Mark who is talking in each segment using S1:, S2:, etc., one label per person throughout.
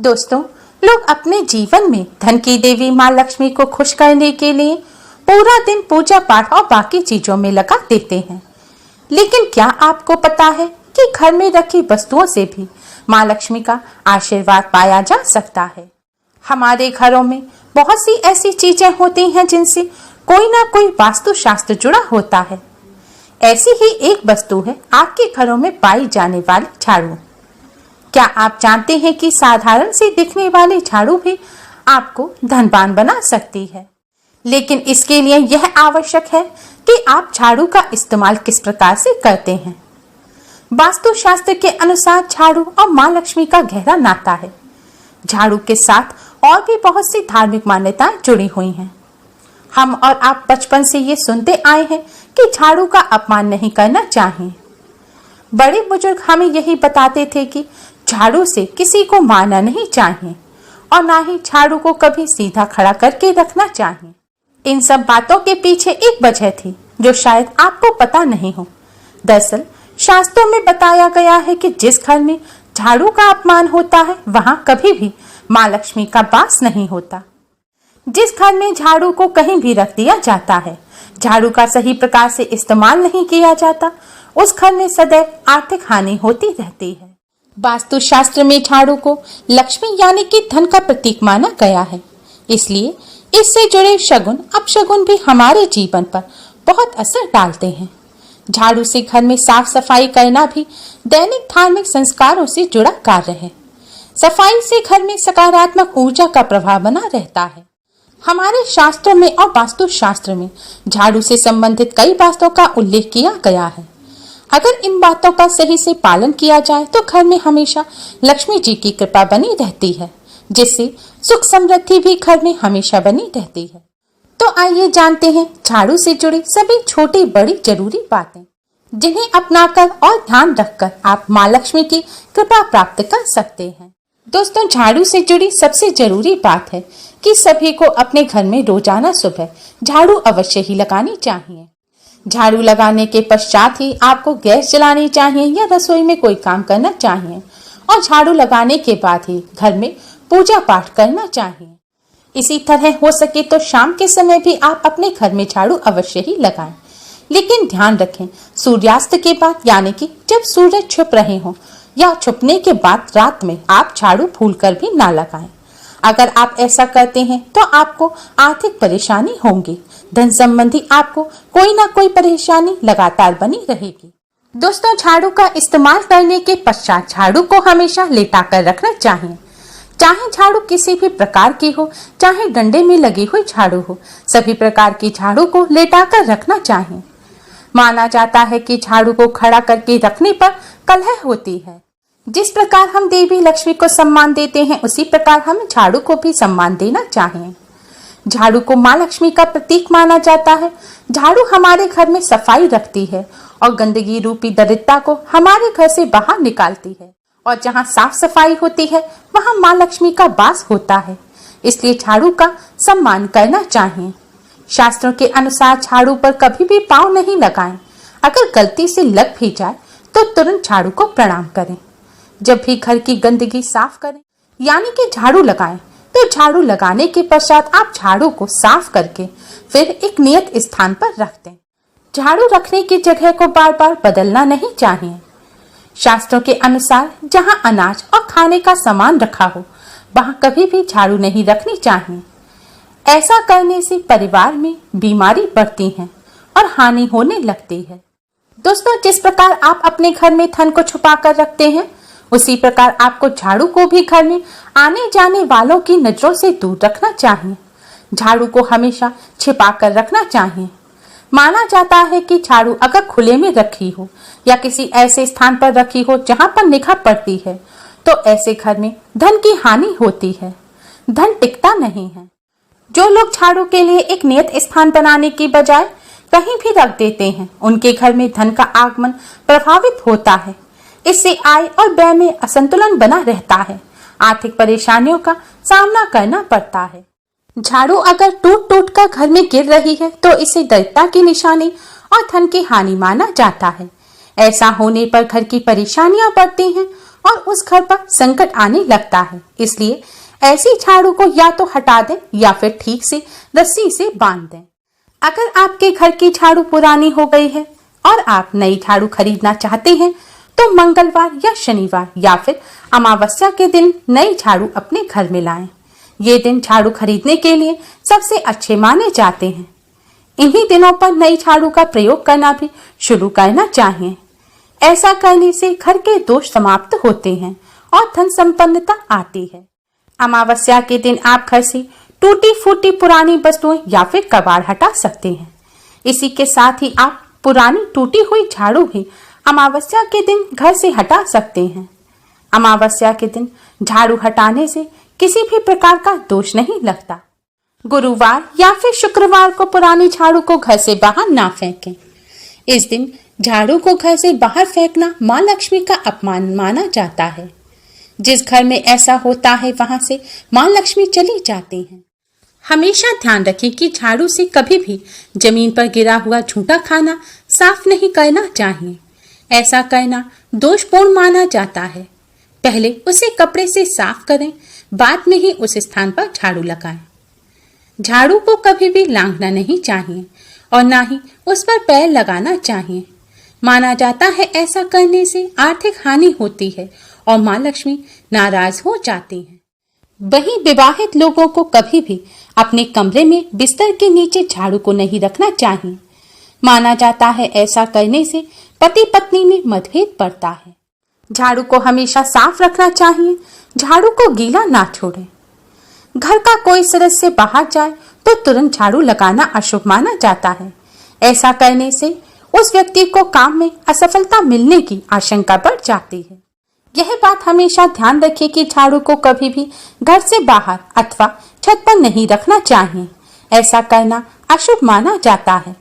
S1: दोस्तों, लोग अपने जीवन में धन की देवी माँ लक्ष्मी को खुश करने के लिए पूरा दिन पूजा पाठ और बाकी चीजों में लगा देते हैं। लेकिन क्या आपको पता है कि घर में रखी वस्तुओं से भी माँ लक्ष्मी का आशीर्वाद पाया जा सकता है। हमारे घरों में बहुत सी ऐसी चीजें होती हैं जिनसे कोई ना कोई वास्तुशास्त्र जुड़ा होता है। ऐसी ही एक वस्तु है आपके घरों में पाई जाने वाली झाड़ू। क्या आप जानते हैं कि साधारण सी दिखने वाली झाड़ू भी आपको धनवान बना सकती है? लेकिन इसके लिए यह आवश्यक है कि आप झाड़ू का इस्तेमाल किस प्रकार से करते हैं। वास्तुशास्त्र के अनुसार झाड़ू और माँ लक्ष्मी का गहरा नाता है। झाड़ू के साथ और भी बहुत सी धार्मिक मान्यताएं जुड़ी हुई हैं। हम और आप बचपन से ये सुनते आए हैं कि झाड़ू का अपमान नहीं करना चाहिए। बड़े बुजुर्ग हमें यही बताते थे कि झाड़ू से किसी को मारना नहीं चाहिए और ना ही झाड़ू को कभी सीधा खड़ा करके रखना चाहिए। इन सब बातों के पीछे एक वजह थी जो शायद आपको पता नहीं हो। दरअसल शास्त्रों में बताया गया है कि जिस घर में झाड़ू का अपमान होता है वहां कभी भी माँ लक्ष्मी का वास नहीं होता। जिस घर में झाड़ू को कहीं भी रख दिया जाता है, झाड़ू का सही प्रकार से इस्तेमाल नहीं किया जाता, उस घर में सदैव आर्थिक हानि होती रहती है। वास्तुशास्त्र में झाड़ू को लक्ष्मी यानी कि धन का प्रतीक माना गया है। इसलिए इससे जुड़े शगुन अपशगुन भी हमारे जीवन पर बहुत असर डालते हैं। झाड़ू से घर में साफ सफाई करना भी दैनिक धार्मिक संस्कारों से जुड़ा कार्य है। सफाई से घर में सकारात्मक ऊर्जा का प्रभाव बना रहता है। हमारे शास्त्रों में और वास्तुशास्त्र में झाड़ू से संबंधित कई बातों का उल्लेख किया गया है। अगर इन बातों का सही से पालन किया जाए तो घर में हमेशा लक्ष्मी जी की कृपा बनी रहती है, जिससे सुख समृद्धि भी घर में हमेशा बनी रहती है। तो आइए जानते हैं झाड़ू से जुड़ी सभी छोटी बड़ी जरूरी बातें, जिन्हें अपनाकर और ध्यान रखकर आप माँ लक्ष्मी की कृपा प्राप्त कर सकते हैं। दोस्तों, झाड़ू से जुड़ी सबसे जरूरी बात है कि सभी को अपने घर में रोजाना सुबह झाड़ू अवश्य ही लगानी चाहिए। झाड़ू लगाने के पश्चात ही आपको गैस जलानी चाहिए या रसोई में कोई काम करना चाहिए और झाड़ू लगाने के बाद ही घर में पूजा पाठ करना चाहिए। इसी तरह हो सके तो शाम के समय भी आप अपने घर में झाड़ू अवश्य ही लगाएं। लेकिन ध्यान रखें, सूर्यास्त के बाद यानी कि जब सूरज छुप रहे हो या छुपने के बाद रात में आप झाड़ू भूलकर भी ना लगाएं। अगर आप ऐसा करते हैं तो आपको आर्थिक परेशानी होंगी। धन संबंधी आपको कोई ना कोई परेशानी लगातार बनी रहेगी। दोस्तों, झाड़ू का इस्तेमाल करने के पश्चात झाड़ू को हमेशा लेटाकर रखना चाहिए। चाहे झाड़ू किसी भी प्रकार की हो, चाहे डंडे में लगी हुई झाड़ू हो, सभी प्रकार की झाड़ू को लेटाकर रखना चाहिए। माना जाता है कि झाड़ू को खड़ा करके रखने पर कलह होती है। जिस प्रकार हम देवी लक्ष्मी को सम्मान देते हैं, उसी प्रकार हमें झाड़ू को भी सम्मान देना चाहिए। झाड़ू को माँ लक्ष्मी का प्रतीक माना जाता है। झाड़ू हमारे घर में सफाई रखती है और गंदगी रूपी दरिद्रता को हमारे घर से बाहर निकालती है। और जहाँ साफ सफाई होती है वहाँ माँ लक्ष्मी का वास होता है। इसलिए झाड़ू का सम्मान करना चाहिए। शास्त्रों के अनुसार झाड़ू पर कभी भी पाँव नहीं लगाएं। अगर गलती से लग भी जाए तो तुरंत झाड़ू को प्रणाम करें। जब भी घर की गंदगी साफ करें यानी कि झाड़ू लगाएं, तो झाड़ू लगाने के पश्चात आप झाड़ू को साफ करके फिर एक नियत स्थान पर रख दें। झाड़ू रखने की जगह को बार बार बदलना नहीं चाहिए। शास्त्रों के अनुसार जहां अनाज और खाने का सामान रखा हो वहां कभी भी झाड़ू नहीं रखनी चाहिए। ऐसा करने से परिवार में बीमारी बढ़ती है और हानि होने लगती है। दोस्तों, जिस प्रकार आप अपने घर में धन को छुपा कर रखते हैं, उसी प्रकार आपको झाड़ू को भी घर में आने जाने वालों की नजरों से दूर रखना चाहिए। झाड़ू को हमेशा छिपा कर रखना चाहिए। माना जाता है कि झाड़ू अगर खुले में रखी हो या किसी ऐसे स्थान पर रखी हो जहां पर निगाह पड़ती है, तो ऐसे घर में धन की हानि होती है, धन टिकता नहीं है। जो लोग झाड़ू के लिए एक नियत स्थान बनाने की बजाय कहीं भी रख देते हैं, उनके घर में धन का आगमन प्रभावित होता है। इससे आय और व्यय में असंतुलन बना रहता है। आर्थिक परेशानियों का सामना करना पड़ता है। झाड़ू अगर टूट टूट कर घर में गिर रही है तो इसे दरिद्रता की निशानी और धन की हानि माना जाता है। ऐसा होने पर घर की परेशानियां बढ़ती हैं और उस घर पर संकट आने लगता है। इसलिए ऐसी झाड़ू को या तो हटा दें या फिर ठीक से रस्सी से बांध दें। अगर आपके घर की झाड़ू पुरानी हो गई है और आप नई झाड़ू खरीदना चाहते हैं तो मंगलवार या शनिवार या फिर अमावस्या के दिन नई झाड़ू अपने घर में लाएं। ये दिन झाड़ू खरीदने के लिए सबसे अच्छे माने जाते हैं। इन्हीं दिनों पर नई झाड़ू का प्रयोग करना भी शुरू करना चाहिए। ऐसा करने से घर के दोष समाप्त होते हैं और धन संपन्नता आती है। अमावस्या के दिन आप घर से टूटी फूटी पुरानी वस्तुएं या फिर कबाड़ हटा सकते हैं। इसी के साथ ही आप पुरानी टूटी हुई झाड़ू भी अमावस्या के दिन घर से हटा सकते हैं। अमावस्या के दिन झाड़ू हटाने से किसी भी प्रकार का दोष नहीं लगता। गुरुवार या फिर शुक्रवार को पुरानी झाड़ू को घर से बाहर ना फेंकें। इस दिन झाड़ू को घर से बाहर फेंकना माँ लक्ष्मी का अपमान माना जाता है। जिस घर में ऐसा होता है वहां से माँ लक्ष्मी चली जाती हैं। हमेशा ध्यान रखें कि झाड़ू से कभी भी जमीन पर गिरा हुआ झूठा खाना साफ नहीं करना चाहिए। ऐसा करना दोषपूर्ण माना जाता है। पहले उसे कपड़े से साफ करें, बाद में ही उस स्थान पर झाड़ू लगाएं। झाड़ू को कभी भी लांघना नहीं चाहिए और ना ही उस पर पैर लगाना चाहिए। माना जाता है ऐसा करने से आर्थिक हानि होती है और माँ लक्ष्मी नाराज हो जाती हैं। वहीं विवाहित लोगों को कभी भी अपने कमरे में बिस्तर के नीचे झाड़ू को नहीं रखना चाहिए। माना जाता है ऐसा करने से पति पत्नी में मतभेद बढ़ता है। झाड़ू को हमेशा साफ रखना चाहिए। झाड़ू को गीला ना छोड़ें। घर का कोई सदस्य बाहर जाए तो तुरंत झाड़ू लगाना अशुभ माना जाता है। ऐसा करने से उस व्यक्ति को काम में असफलता मिलने की आशंका बढ़ जाती है। यह बात हमेशा ध्यान रखें कि झाड़ू को कभी भी घर से बाहर अथवा छत पर नहीं रखना चाहिए। ऐसा करना अशुभ माना जाता है।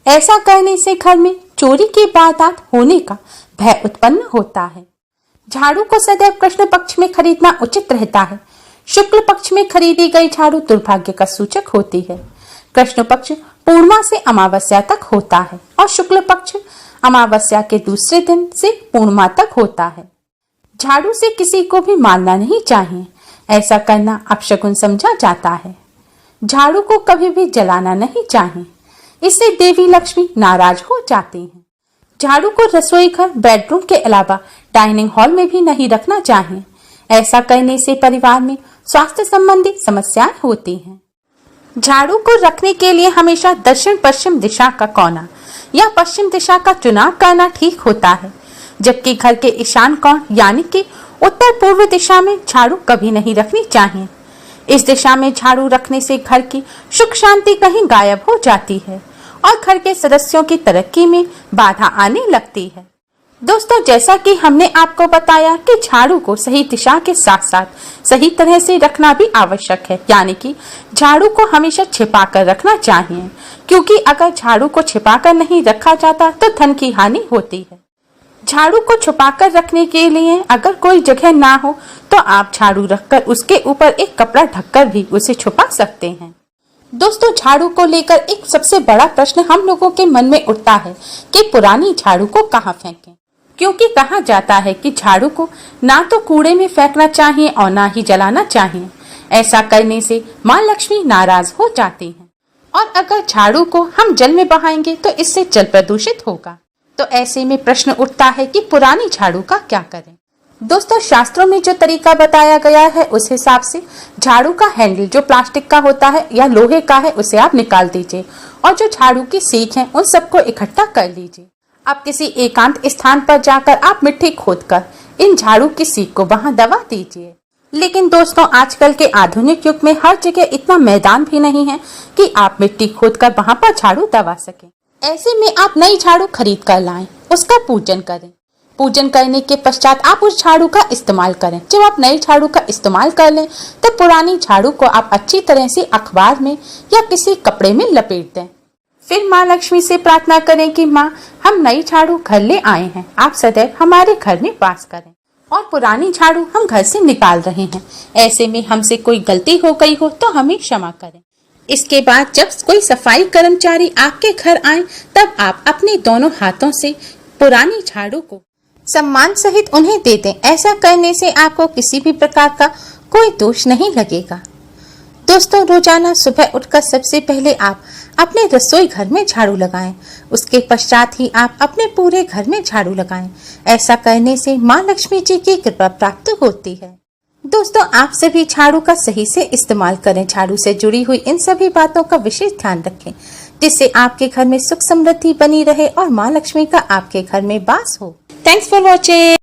S1: ऐसा करने से घर में चोरी की वारदात होने का भय उत्पन्न होता है। झाड़ू को सदैव कृष्ण पक्ष में खरीदना उचित रहता है। शुक्ल पक्ष में खरीदी गई झाड़ू दुर्भाग्य का सूचक होती है। कृष्ण पक्ष पूर्णिमा से अमावस्या तक होता है और शुक्ल पक्ष अमावस्या के दूसरे दिन से पूर्णिमा तक होता है। झाड़ू से किसी को भी मारना नहीं चाहिए। ऐसा करना अपशकुन समझा जाता है। झाड़ू को कभी भी जलाना नहीं चाहिए। इससे देवी लक्ष्मी नाराज हो जाती हैं। झाड़ू को रसोई घर, बेडरूम के अलावा डाइनिंग हॉल में भी नहीं रखना चाहिए। ऐसा करने से परिवार में स्वास्थ्य संबंधी समस्याएं होती हैं। झाड़ू को रखने के लिए हमेशा दक्षिण पश्चिम दिशा का कोना या पश्चिम दिशा का चुनाव करना ठीक होता है, जबकि घर के ईशान कोण यानी कि उत्तर पूर्व दिशा में झाड़ू कभी नहीं रखनी चाहिए। इस दिशा में झाड़ू रखने से घर की सुख शांति कहीं गायब हो जाती है और घर के सदस्यों की तरक्की में बाधा आने लगती है। दोस्तों, जैसा कि हमने आपको बताया कि झाड़ू को सही दिशा के साथ साथ सही तरह से रखना भी आवश्यक है, यानी कि झाड़ू को हमेशा छिपा कर रखना चाहिए, क्योंकि अगर झाड़ू को छिपा कर नहीं रखा जाता तो धन की हानि होती है। झाड़ू को छुपा कर रखने के लिए अगर कोई जगह ना हो तो आप झाड़ू रखकर उसके ऊपर एक कपड़ा ढककर भी उसे छुपा सकते हैं। दोस्तों, झाड़ू को लेकर एक सबसे बड़ा प्रश्न हम लोगों के मन में उठता है कि पुरानी झाड़ू को कहाँ फेंकें, क्योंकि कहा जाता है कि झाड़ू को ना तो कूड़े में फेंकना चाहिए और ना ही जलाना चाहिए। ऐसा करने से माँ लक्ष्मी नाराज हो जाती हैं और अगर झाड़ू को हम जल में बहाएंगे तो इससे जल प्रदूषित होगा। तो ऐसे में प्रश्न उठता है कि पुरानी झाड़ू का क्या करें। दोस्तों, शास्त्रों में जो तरीका बताया गया है उस हिसाब से झाड़ू का हैंडल जो प्लास्टिक का होता है या लोहे का है उसे आप निकाल दीजिए और जो झाड़ू की सीख है उन सबको इकट्ठा कर लीजिए। अब किसी एकांत स्थान पर जाकर आप मिट्टी खोदकर इन झाड़ू की सीख को वहां दबा दीजिए। लेकिन दोस्तों, आजकल के आधुनिक युग में हर जगह इतना मैदान भी नहीं है कि आप मिट्टी खोदकर वहां पर झाड़ू दबा सकें। ऐसे में आप नई झाड़ू खरीद कर लाएं, उसका पूजन करें। पूजन करने के पश्चात आप उस झाड़ू का इस्तेमाल करें। जब आप नई झाड़ू का इस्तेमाल कर लें तो पुरानी झाड़ू को आप अच्छी तरह से अखबार में या किसी कपड़े में लपेट दें। फिर माँ लक्ष्मी से प्रार्थना करें कि माँ, हम नई झाड़ू घर ले आए हैं, आप सदैव हमारे घर में वास करें और पुरानी झाड़ू हम घर से निकाल रहे हैं। ऐसे में हमसे कोई गलती हो गई हो तो हमें क्षमा करें। इसके बाद जब कोई सफाई कर्मचारी आपके घर आए तब आप अपने दोनों हाथों से पुरानी झाड़ू को सम्मान सहित उन्हें दे दें। ऐसा करने से आपको किसी भी प्रकार का कोई दोष नहीं लगेगा। दोस्तों, रोजाना सुबह उठकर सबसे पहले आप अपने रसोई घर में झाड़ू लगाएं। उसके पश्चात ही आप अपने पूरे घर में झाड़ू लगाएं। ऐसा करने से माँ लक्ष्मी जी की कृपा प्राप्त होती है। दोस्तों, आप सभी झाड़ू का सही से इस्तेमाल करें। झाड़ू से जुड़ी हुई इन सभी बातों का विशेष ध्यान रखें, जिससे आपके घर में सुख समृद्धि बनी रहे और माँ लक्ष्मी का आपके घर में वास हो। Thanks for watching.